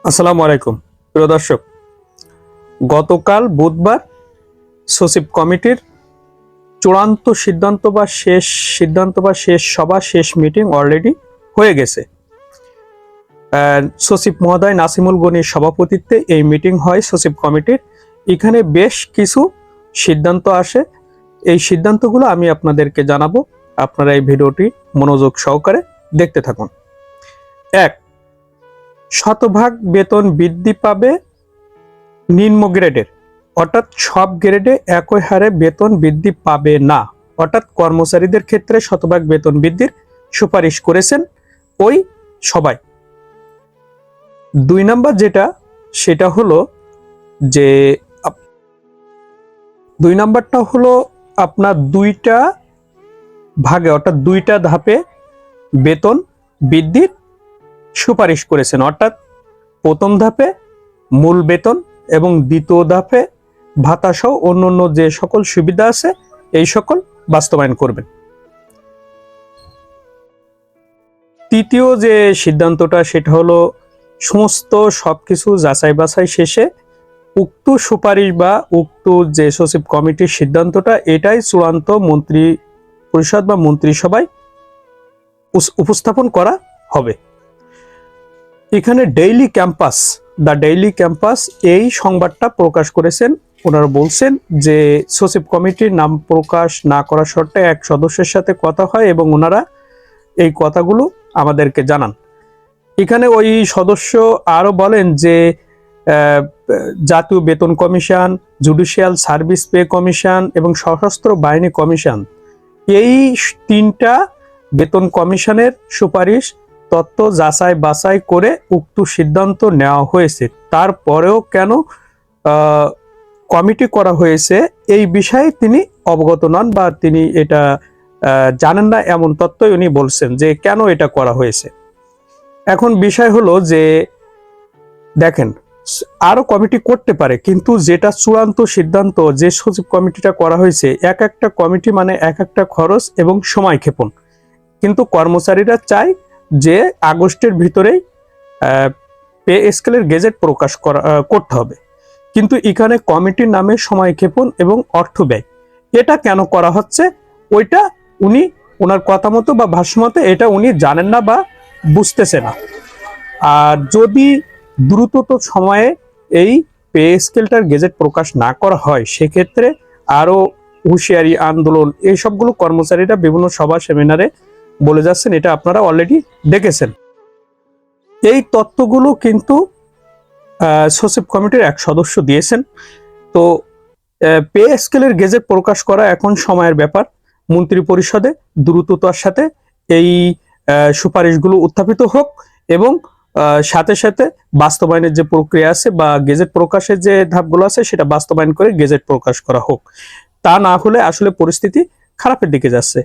আসসালামু আলাইকুম প্রিয় দর্শক। গতকাল বুধবার সচিব কমিটির চূড়ান্ত শেষ সভা শেষ মিটিং অলরেডি হয়ে গেছে। সচিব মহোদয় নাসিমুল গনির সভাপতিত্বে এই মিটিং হয় সচিব কমিটির। এখানে বেশ কিছু সিদ্ধান্ত আসে। এই সিদ্ধান্তগুলো আমি আপনাদেরকে জানাবো। আপনারা এই ভিডিওটি মনোযোগ সহকারে দেখতে থাকুন। 1, শতভাগ বেতন বৃদ্ধি পাবে নিম্ন গ্রেডের, অর্থাৎ সব গ্রেডে একই হারে বেতন বৃদ্ধি পাবে না। অর্থাৎ কর্মচারীদের ক্ষেত্রে শতভাগ বেতন বৃদ্ধির সুপারিশ করেছেন ওই সবাই। 2 নাম্বার সেটা হলো যে 2 নাম্বারটা হলো আপনার 2টা ভাগে অর্থাৎ 2টা ধাপে বেতন বৃদ্ধির সুপারিশ করেছেন। অর্থাৎ প্রথম ধাপে মূল বেতন এবং দ্বিতীয় ধাপে ভাতা সহ অন্যান্য যে সকল সুবিধা আছে এই সকল বাস্তবায়ন করবেন। তৃতীয় যে সিদ্ধান্তটা সেটা হলো সমস্ত সবকিছু যাচাই বাছাই শেষে উক্ত সুপারিশ বা উক্ত যে সচিব কমিটির সিদ্ধান্তটা এটাই চূড়ান্ত মন্ত্রী পরিষদ বা মন্ত্রিসভায় উপস্থাপন করা হবে। এখানে ডেইলি ক্যাম্পাস এই সংবাদটা প্রকাশ করেছেন। ওনারা বলছেন যে সচিব কমিটির নাম প্রকাশ না করার শর্তে এক সদস্যের সাথে কথা হয় এবং ওনারা এই কথাগুলো আমাদেরকে জানান। এখানে ওই সদস্য আরো বলেন যে জাতীয় বেতন commission, judicial service pay commission এবং সশস্ত্র বাহিনী কমিশন, এই 3টা বেতন কমিশনের সুপারিশ তত্ত্ব যাচাই বাছাই করে উক্ত সিদ্ধান্ত নেওয়া হয়েছে। তারপরেও কেন কমিটি করা হয়েছে এই বিষয়ে তিনি অবগত নন বা তিনি এটা জানেন না, এমন তথ্যই উনি বলছেন যে কেন এটা করা হয়েছে। এখন বিষয় হলো যে দেখেন, আরো কমিটি করতে পারে, কিন্তু যেটা চূড়ান্ত সিদ্ধান্ত যে সচিব কমিটিটা করা হয়েছে, এক একটা কমিটি মানে এক একটা খরচ এবং সময় ক্ষেপণ। কিন্তু কর্মচারীরা চায় যে আগস্টের ভিতরেই পে স্কেলের গেজেট প্রকাশ করতে হবে। কিন্তু এখানে কমিটির নামে সময় ক্ষেপণ এবং অর্থ ব্যয়, এটা কেন করা হচ্ছে ওইটা উনি ওনার কথা মতো বা ভাষ্য মতো এটা উনি জানেন না বা বুঝতেছে না। আর যদি দ্রুততর সময়ে এই পে স্কেলটার গেজেট প্রকাশ না করা হয় সেক্ষেত্রে আরো হুঁশিয়ারি আন্দোলন এই সবগুলো কর্মচারীরা বিভিন্ন সভা সেমিনারে বলে যাচ্ছেন, এটা আপনারা অলরেডি দেখেছেন। এই তথ্যগুলো কিন্তু সচিব কমিটির এক সদস্য দিয়েছেন। তো পে স্কেলের গেজেট প্রকাশ করা এখন সময়ের ব্যাপার। মন্ত্রী পরিষদে দ্রুততার সাথে এই সুপারিশগুলো উত্থাপিত হোক এবং সাথে সাথে বাস্তবায়নের যে প্রক্রিয়া আছে বা গেজেট প্রকাশের যে ধাপগুলো আছে সেটা বাস্তবায়ন করে গেজেট প্রকাশ করা হোক। তা না হলে আসলে পরিস্থিতি খারাপের দিকে যাচ্ছে।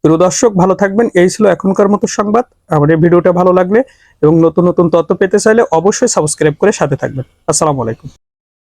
প্রিয় দর্শক, ভালো থাকবেন। এই ছিল এখনকার মতো সংবাদ। আমার এই ভিডিওটা ভালো লাগলে এবং নতুন নতুন তথ্য পেতে চাইলে অবশ্যই সাবস্ক্রাইব করে সাথে থাকবেন। আসসালামু আলাইকুম।